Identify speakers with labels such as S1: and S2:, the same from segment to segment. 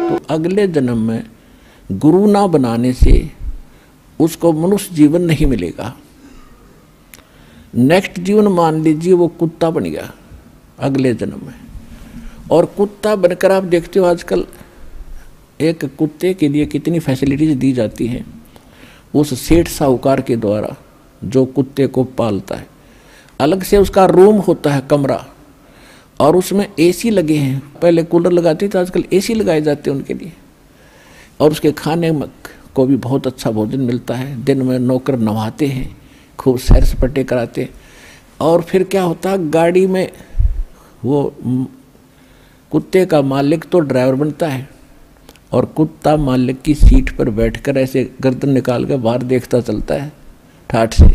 S1: तो अगले जन्म में गुरु ना बनाने से उसको मनुष्य जीवन नहीं मिलेगा। नेक्स्ट जीवन मान लीजिए वो कुत्ता बन गया अगले जन्म में, और कुत्ता बनकर आप देखते हो आजकल एक कुत्ते के लिए कितनी फैसिलिटीज दी जाती हैं उस सेठ साहूकार के द्वारा जो कुत्ते को पालता है। अलग से उसका रूम होता है, कमरा, और उसमें एसी लगे हैं। पहले कूलर लगाते थे, आजकल एसी लगाए जाते हैं उनके लिए। और उसके खाने को भी बहुत अच्छा भोजन मिलता है। दिन में नौकर नवाते हैं, खूब सैर सपाटे कराते हैं। और फिर क्या होता है, गाड़ी में वो कुत्ते का मालिक तो ड्राइवर बनता है और कुत्ता मालिक की सीट पर बैठकर ऐसे गर्दन निकाल कर बाहर देखता चलता है ठाठ से।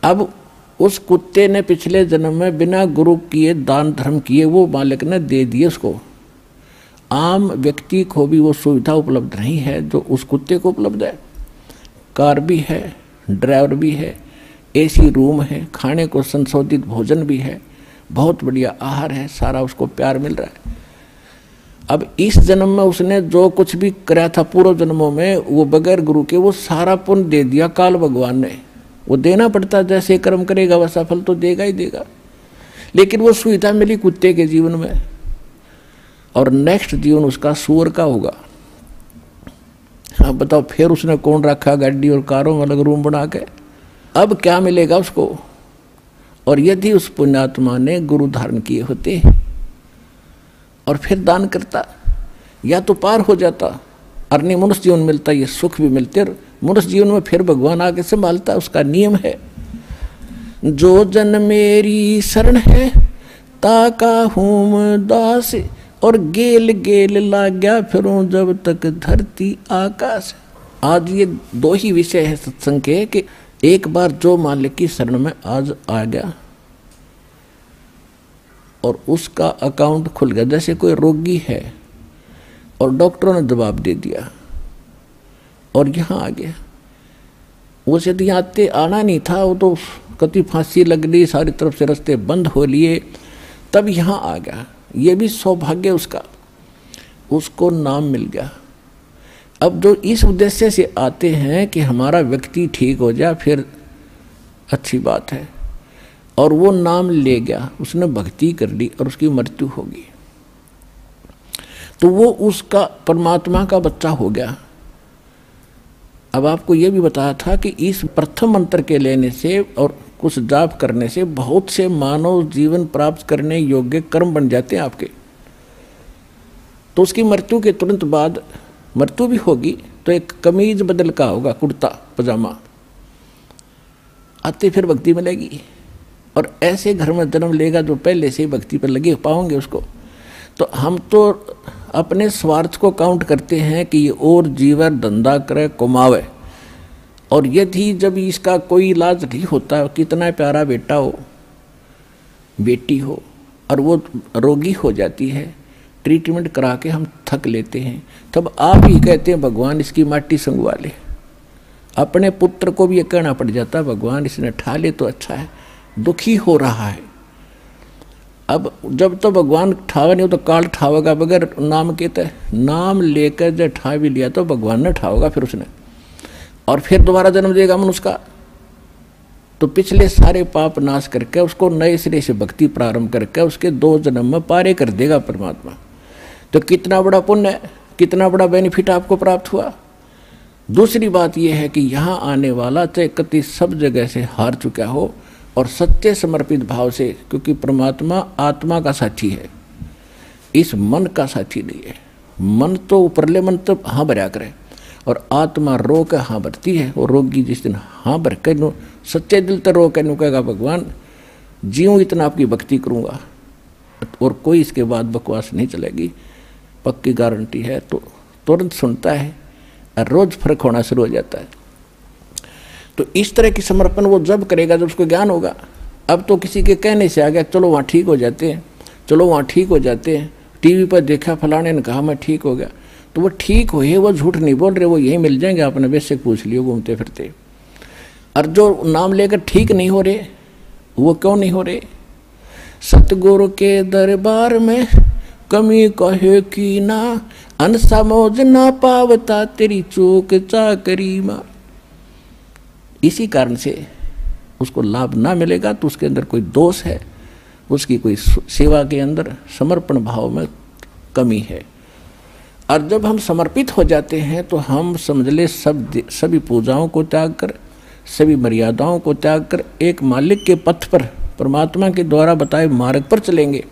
S1: अब उस कुत्ते ने पिछले जन्म में बिना गुरु किए दान धर्म किए वो मालिक ने दे दिए उसको। आम व्यक्ति को भी वो सुविधा उपलब्ध नहीं है जो उस कुत्ते को उपलब्ध है। कार भी है, ड्राइवर भी है, एसी रूम है, खाने को संशोधित भोजन भी है, बहुत बढ़िया आहार है, सारा उसको प्यार मिल रहा है। अब इस जन्म में उसने जो कुछ भी कराया था पूर्व जन्मों में, वो बगैर गुरु के वो सारा पुण्य दे दिया काल भगवान ने। वो देना पड़ता, जैसे कर्म करेगा वैसा फल तो देगा ही देगा। लेकिन वो सुविधा मिली कुत्ते के जीवन में, और नेक्स्ट जीवन उसका सूअर का होगा। अब बताओ फिर उसने कौन रखा गाड़ी और कारों में अलग रूम बना के, अब क्या मिलेगा उसको। और यदि उस पुण्यात्मा ने गुरु धारण किए होते और फिर दान करता, या तो पार हो जाता और नहीं मनुष्य जीवन मिलता, ये सुख भी मिलते, और मनुष्य जीवन में फिर भगवान आगे संभालता। उसका नियम है, जो जन मेरी शरण है ताका हूँ दास, और गेल गेल लाग्या फिरूं जब तक धरती आकाश। आज ये दो ही विषय है सत्संग के, कि एक बार जो मालिक की शरण में आज आ गया और उसका अकाउंट खुल गया। जैसे कोई रोगी है और डॉक्टरों ने जवाब दे दिया और यहाँ आ गया, वो यदि आते आना नहीं था, वो तो कति फांसी लग ली, सारी तरफ से रास्ते बंद हो लिए, तब यहाँ आ गया। ये भी सौभाग्य उसका, उसको नाम मिल गया। अब जो इस उद्देश्य से आते हैं कि हमारा व्यक्ति ठीक हो जाए, फिर अच्छी बात है, और वो नाम ले गया, उसने भक्ति कर ली और उसकी मृत्यु होगी, तो वो उसका परमात्मा का बच्चा हो गया। अब आपको ये भी बताया था कि इस प्रथम मंत्र के लेने से और कुछ जाप करने से बहुत से मानव जीवन प्राप्त करने योग्य कर्म बन जाते हैं आपके। तो उसकी मृत्यु के तुरंत बाद मृत्यु भी होगी तो एक कमीज बदल का होगा, कुर्ता पजामा, आते फिर भक्ति मिलेगी। और ऐसे घर में जन्म लेगा जो पहले से ही भक्ति पर लगे पाओगे उसको। तो हम तो अपने स्वार्थ को काउंट करते हैं कि ये और जीवन धंधा करे कमावे, और यदि जब इसका कोई इलाज नहीं होता, कितना प्यारा बेटा हो बेटी हो और वो रोगी हो जाती है, ट्रीटमेंट करा के हम थक लेते हैं, तब आप ही कहते हैं भगवान इसकी माटी संगवा ले। अपने पुत्र को भी ये कहना पड़ जाता है भगवान इसने ठा ले तो अच्छा है, दुखी हो रहा है। अब जब तो भगवान ठावा नहीं हो तो काल ठावेगा बगैर नाम के, तय नाम लेकर जब ठा भी लिया तो भगवान ने ठावेगा फिर उसने, और फिर दोबारा जन्म देगा मनुष्य का। तो पिछले सारे पाप नाश करके उसको नए सिरे से भक्ति प्रारंभ करके उसके 2 जन्म में पारे कर देगा परमात्मा। तो कितना बड़ा पुण्य है, कितना बड़ा बेनिफिट आपको प्राप्त हुआ। दूसरी बात यह है कि यहाँ आने वाला चाहे कति सब जगह से हार चुका हो और सच्चे समर्पित भाव से, क्योंकि परमात्मा आत्मा का साथी है, इस मन का साथी नहीं है। मन तो ऊपरले मन तो हाँ भरा करे, और आत्मा रो के हाँ भरती है। और रोगी जिस दिन हाँ भर के नो सच्चे दिल तो रो के नु कहेगा भगवान जीऊँ इतना आपकी भक्ति करूँगा, और कोई इसके बाद बकवास नहीं चलेगी, पक्की गारंटी है। तो तुरंत सुनता है और रोज़ फर्क होना शुरू हो जाता है। तो इस तरह की समर्पण वो जब करेगा जब उसको ज्ञान होगा। अब तो किसी के कहने से आ गया चलो वहाँ ठीक हो जाते हैं, चलो वहाँ ठीक हो जाते हैं, टीवी पर देखा फलाने ने कहा मैं ठीक हो गया, तो वो ठीक हुए, वो झूठ नहीं बोल रहे, वो यही मिल जाएंगे, आपने बेशक पूछ लियो घूमते फिरते। और जो नाम लेकर ठीक नहीं हो रहे, वो क्यों नहीं हो रहे? सतगुरु के दरबार में कमी कहे की ना, अनसा मौज ना पावता, तेरी चूक चाकरी माँ। इसी कारण से उसको लाभ ना मिलेगा तो उसके अंदर कोई दोष है, उसकी कोई सेवा के अंदर समर्पण भाव में कमी है। और जब हम समर्पित हो जाते हैं तो हम समझ ले सभी पूजाओं को त्याग कर, सभी मर्यादाओं को त्याग कर एक मालिक के पथ पर, परमात्मा के द्वारा बताए मार्ग पर चलेंगे।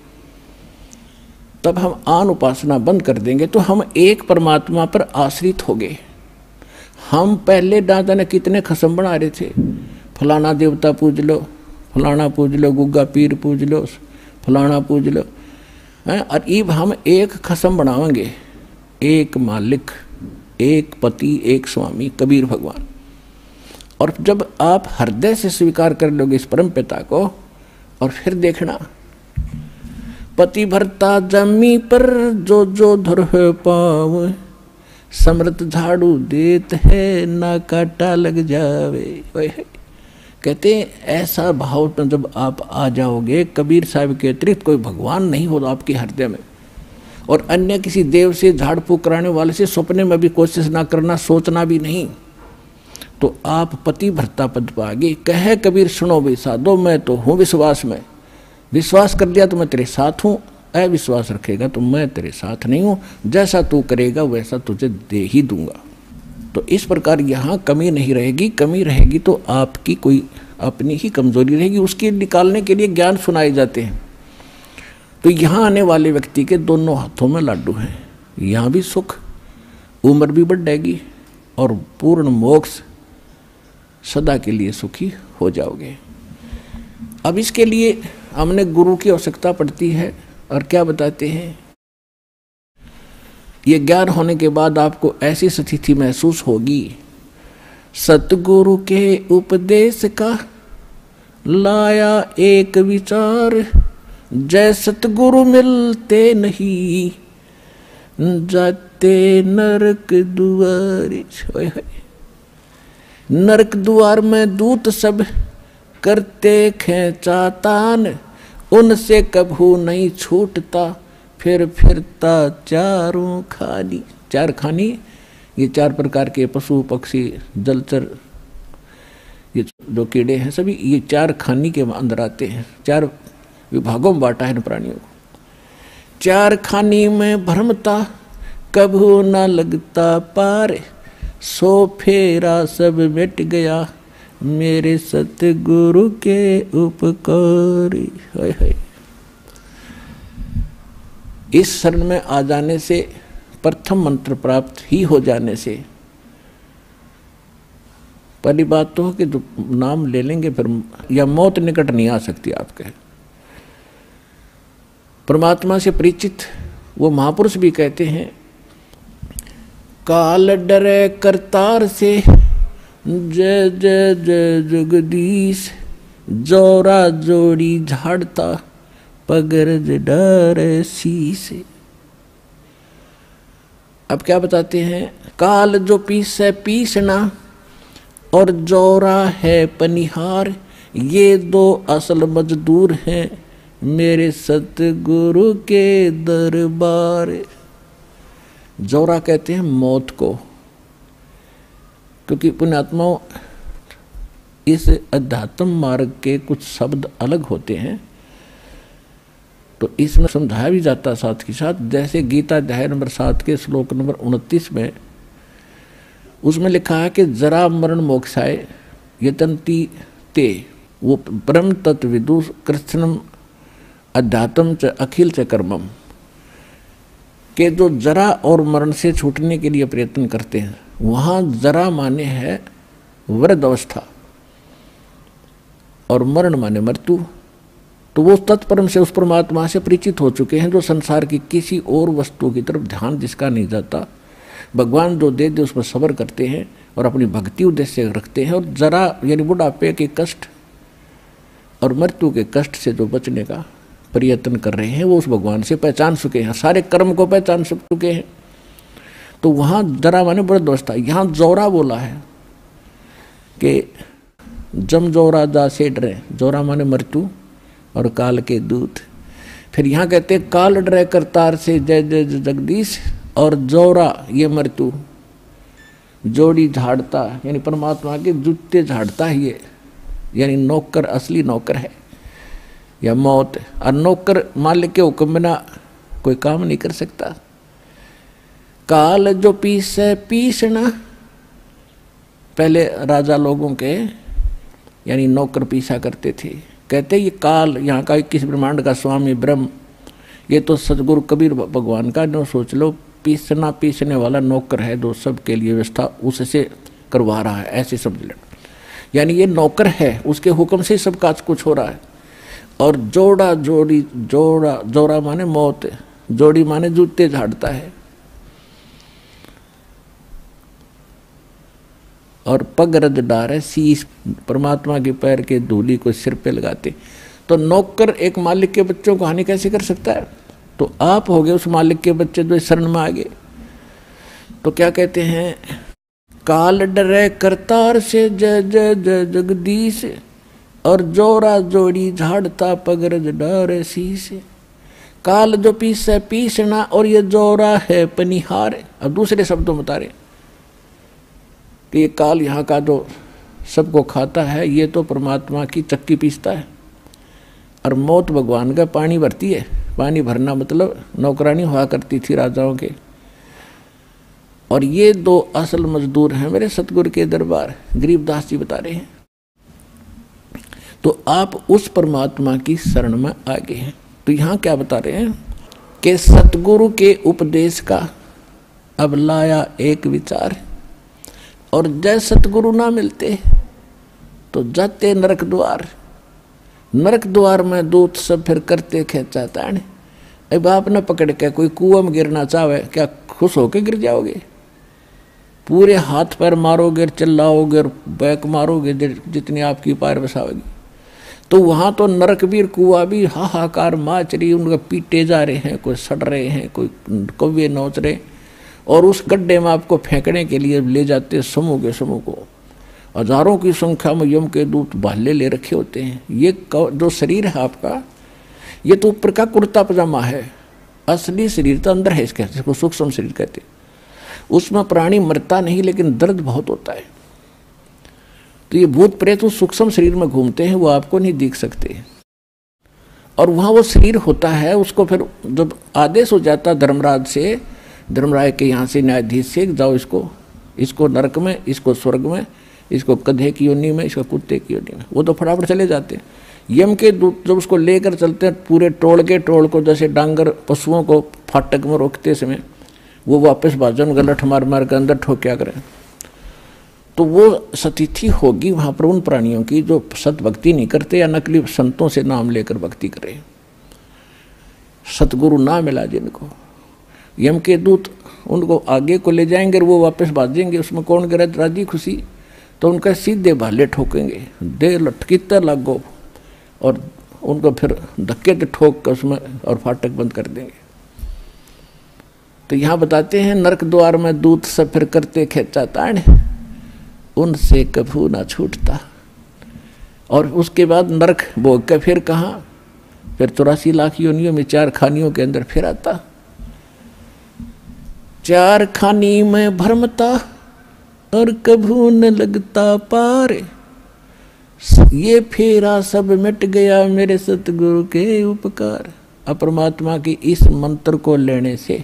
S1: तब हम आन उपासना बंद कर देंगे तो हम एक परमात्मा पर आश्रित हो गए। हम पहले ना जाने कितने खसम बना रहे थे, फलाना देवता पूज लो, फलाना पूज लो, गुग्गा पीर पूज लो, फलाना पूज लो, और अब हम एक खसम बनाएंगे, एक मालिक, एक पति, एक स्वामी, कबीर भगवान। और जब आप हृदय से स्वीकार कर लोगे इस परम पिता को, और फिर देखना पति भरता जमी पर जो जो धर है पाव, समृत झाड़ू देत है ना काटा लग जावे। कहते हैं ऐसा भाव में जब आप आ जाओगे, कबीर साहब के अतिरिक्त कोई भगवान नहीं होगा आपके हृदय में, और अन्य किसी देव से झाड़ फूक कराने वाले से सपने में भी कोशिश ना करना, सोचना भी नहीं, तो आप पति भरता पद पाओगे। कहे कबीर सुनो भी साधो, मैं तो हूँ विश्वास में, विश्वास कर दिया तो मैं तेरे साथ हूँ, अविश्वास रखेगा तो मैं तेरे साथ नहीं हूँ, जैसा तू करेगा वैसा तुझे दे ही दूंगा। तो इस प्रकार यहाँ कमी नहीं रहेगी। कमी रहेगी तो आपकी कोई अपनी ही कमजोरी रहेगी, उसके निकालने के लिए ज्ञान सुनाए जाते हैं। तो यहाँ आने वाले व्यक्ति के दोनों हाथों में लाडू हैं, यहाँ भी सुख, उम्र भी बढ़ेगी और पूर्ण मोक्ष, सदा के लिए सुखी हो जाओगे। अब इसके लिए हमने गुरु की आवश्यकता पड़ती है, और क्या बताते हैं, ये ज्ञान होने के बाद आपको ऐसी स्थिति महसूस होगी, सतगुरु के उपदेश का लाया एक विचार, जय सतगुरु मिलते नहीं जाते नरक दुआरे। नरक द्वार में दूत सब करते खेचातान, उनसे कभू नहीं छूटता, फिर फिरता चारों खानी। चार खानी, ये चार प्रकार के पशु पक्षी जलचर, ये जो कीड़े हैं सभी ये चार खानी के अंदर आते हैं। चार विभागों में बांटा है इन प्राणियों को। चार खानी में भ्रमता कभू न लगता पार, सो फेरा सब मिट गया मेरे सतगुरु के उपकार। इस शरण में आ जाने से, प्रथम मंत्र प्राप्त ही हो जाने से, पहली बात तो कि जो नाम ले लेंगे फिर या मौत निकट नहीं आ सकती आपके। परमात्मा से परिचित वो महापुरुष भी कहते हैं, काल डरे करतार से, जय जय जय जगदीश, जोरा जोड़ी झाड़ता पगरज डरे शीश। अब क्या बताते हैं, काल जो पीसे पीसना और जोरा है पनिहार, ये दो असल मजदूर हैं मेरे सतगुरु के दरबार। जोरा कहते हैं मौत को, क्योंकि पुण्यात्माओं इस अध्यात्म मार्ग के कुछ शब्द अलग होते हैं, तो इसमें समझाया भी जाता साथ के साथ। जैसे गीता अध्याय नंबर 7 के श्लोक नंबर 29 में, उसमें लिखा है कि जरा मरण मोक्षाय यतन्ति ते, वो परम तत्व विदु कृष्णम अध्यात्म च अखिल च कर्मम, के जो जरा और मरण से छूटने के लिए प्रयत्न करते हैं। वहाँ जरा माने है वृद्ध अवस्था और मरण माने मृत्यु। तो वो तत्परम से उस परमात्मा से परिचित हो चुके हैं, जो संसार की किसी और वस्तु की तरफ ध्यान जिसका नहीं जाता, भगवान जो दे उस पर सब्र करते हैं और अपनी भक्ति उद्देश्य रखते हैं। और जरा यानी बुढ़ापे के कष्ट और मृत्यु के कष्ट से जो बचने का प्रयत्न कर रहे हैं, वो उस भगवान से पहचान चुके हैं, सारे कर्म को पहचान चुके हैं। तो वहाँ जरा माने वृद्ध अवस्था, यहाँ जोरा बोला है कि जम जोरा जा से डरे। जोरा माने मृत्यु और काल के दूत। फिर यहाँ कहते काल डरे करतार से जय जय जगदीश, और जोरा ये मृत्यु, जोड़ी झाड़ता यानी परमात्मा के जूते झाड़ता है ये, यानी नौकर असली नौकर है या मौत। और नौकर मालिक के हुक्म बिना कोई काम नहीं कर सकता। काल जो पीसे पीसना, पहले राजा लोगों के यानी नौकर पीसा करते थे। कहते ये काल यहाँ का 21 ब्रह्मांड का स्वामी ब्रह्म, ये तो सतगुरु कबीर भगवान का जो सोच लो पीसना पीसने वाला नौकर है, जो सबके लिए व्यवस्था उससे करवा रहा है, ऐसे समझ लेना। यानी ये नौकर है, उसके हुक्म से सब काज कुछ हो रहा है। और जोड़ा जोड़ी, जोड़ा जोड़ा माने मौत, जोड़ी माने जूते झाड़ता है। और पग रज डारे शीश, परमात्मा के पैर के धूली को सिर पे लगाते। तो नौकर एक मालिक के बच्चों को हानि कैसे कर सकता है? तो आप हो गए उस मालिक के बच्चे जो शरण में आ गए। तो क्या कहते हैं, काल डरे करतार से जय जय जय जगदीश, और जोरा जोड़ी झाड़ता पग रज डारे शीश। काल जो पीसे पीसना, और ये जोरा है पनिहार। अब दूसरे शब्दों बता रहे कि ये काल यहाँ का जो सबको खाता है, ये तो परमात्मा की चक्की पीसता है। और मौत भगवान का पानी भरती है। पानी भरना मतलब नौकरानी हुआ करती थी राजाओं के। और ये दो असल मजदूर हैं मेरे सतगुरु के दरबार, गरीबदास जी बता रहे हैं। तो आप उस परमात्मा की शरण में आ गए हैं। तो यहाँ क्या बता रहे हैं कि सतगुरु के उपदेश का अब लाया एक विचार, और जय सतगुरु ना मिलते तो जाते नरक द्वार। नरक द्वार में दूत सब फिर करते खेचा ताण। अब आप न पकड़ के कोई कुआं में गिरना चाहे, क्या खुश होके गिर जाओगे? पूरे हाथ पैर मारोगे, चिल्लाओगे और बैक मारोगे जितनी आपकी पैर बसाओगी। तो वहाँ तो नरकवीर कुआं भी हाहाकार माच रही, उनका पीटे जा रहे हैं, कोई सड़ रहे हैं, कोई कौवे नोच रहे, और उस गड्ढे में आपको फेंकने के लिए ले जाते समूह के समूह को। हजारों की संख्या में यम के दूत भाले ले रखे होते हैं। ये जो शरीर है आपका, ये तो ऊपर का कुर्ता पजामा है, असली शरीर तो अंदर है इसके, जिसको सूक्ष्म शरीर कहते हैं। उसमें प्राणी मरता नहीं, लेकिन दर्द बहुत होता है। तो ये भूत प्रेत उस सूक्ष्म शरीर में घूमते हैं, वो आपको नहीं दिख सकते। और वहाँ वो शरीर होता है, उसको फिर जब आदेश हो जाता धर्मराज से, धर्मराज के यहाँ से न्यायाधीश से, जाओ इसको नरक में, इसको स्वर्ग में, इसको गधे की योनि में, इसको कुत्ते की योनि में, वो तो फटाफट चले जाते हैं। यम के दूत जब उसको लेकर चलते हैं पूरे टोल के टोल को, जैसे डांगर पशुओं को फाटक में रोकते समय वो वापस भाजन गलठ मार मार के अंदर ठोक्या करें। तो वो स्थिति होगी वहाँ पर उन प्राणियों की जो सत भक्ति नहीं करते या नकली संतों से नाम लेकर भक्ति करें। सतगुरु ना मिला जिनको, यम के दूत उनको आगे को ले जाएंगे और वो वापस भाजेंगे। उसमें कौन करे राजी खुशी? तो उनका सीधे भाले ठोकेंगे, दे लटकीते लागो, और उनको फिर धक्के से ठोक कर उसमें और फाटक बंद कर देंगे। तो यहाँ बताते हैं नरक द्वार में दूत सब फिर करते खेचा ताण, उनसे कभू ना छूटता। और उसके बाद नरक भोग के फिर कहाँ? फिर 84 लाख योनियों में 4 खानियों के अंदर फिर आता। 4 खानी में भरमता और कभू न लगता पार। ये फेरा सब मिट गया मेरे सतगुरु के उपकार। अपरमात्मा की इस मंत्र को लेने से,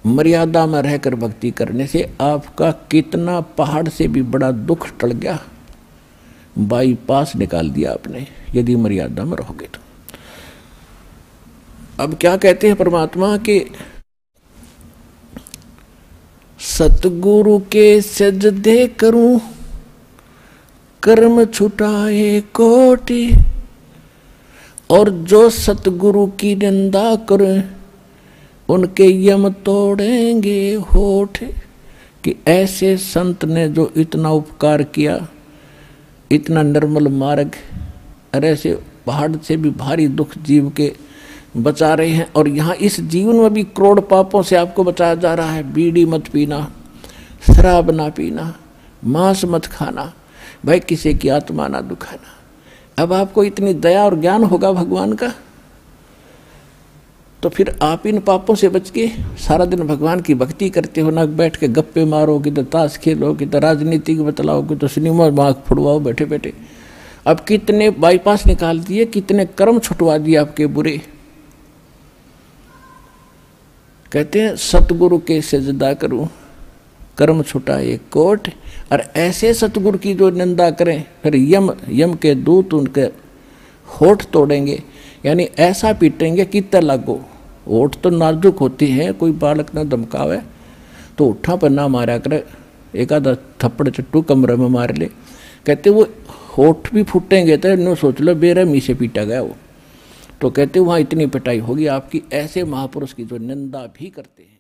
S1: मर्यादा में रहकर भक्ति करने से आपका कितना पहाड़ से भी बड़ा दुख टल गया, बाईपास निकाल दिया आपने, यदि मर्यादा में रहोगे तो। अब क्या कहते हैं परमात्मा के, सतगुरु के सजदे करूं कर्म छुटाए कोटि, और जो सतगुरु की निंदा करे उनके यम तोड़ेंगे होठ। कि ऐसे संत ने जो इतना उपकार किया, इतना निर्मल मार्ग, और ऐसे पहाड़ से भी भारी दुख जीव के बचा रहे हैं। और यहाँ इस जीवन में भी करोड़ पापों से आपको बचाया जा रहा है। बीड़ी मत पीना, शराब ना पीना, मांस मत खाना, भाई किसी की आत्मा ना दुखाना। अब आपको इतनी दया और ज्ञान होगा भगवान का, तो फिर आप इन पापों से बच के सारा दिन भगवान की भक्ति करते हो ना, बैठ के गप्पे मारो, किधर ताश खेलो, किधर राजनीति बतलाओ, किधर सिनेमा मार्ग फुड़वाओ बैठे बैठे। अब कितने बाईपास निकाल दिए, कितने कर्म छुटवा दिए आपके बुरे। कहते हैं सतगुरु के सजदा करूं कर्म छुटा एक कोट। और ऐसे सतगुरु की जो निंदा करें फिर यम के दूत उनके होठ तोड़ेंगे, यानी ऐसा पीटेंगे कि तर लागो। होठ तो नाजुक होती है, कोई बालक न धमकावे तो उठा पर ना मारा करे, एक आधा थप्पड़ चट्टू कमरे में मार ले। कहते वो होठ भी फूटेंगे तो नो सोच लो बेरहमी से पीटा गया वो। तो कहते वहाँ इतनी पिटाई होगी आपकी। ऐसे महापुरुष की जो निंदा भी करते हैं।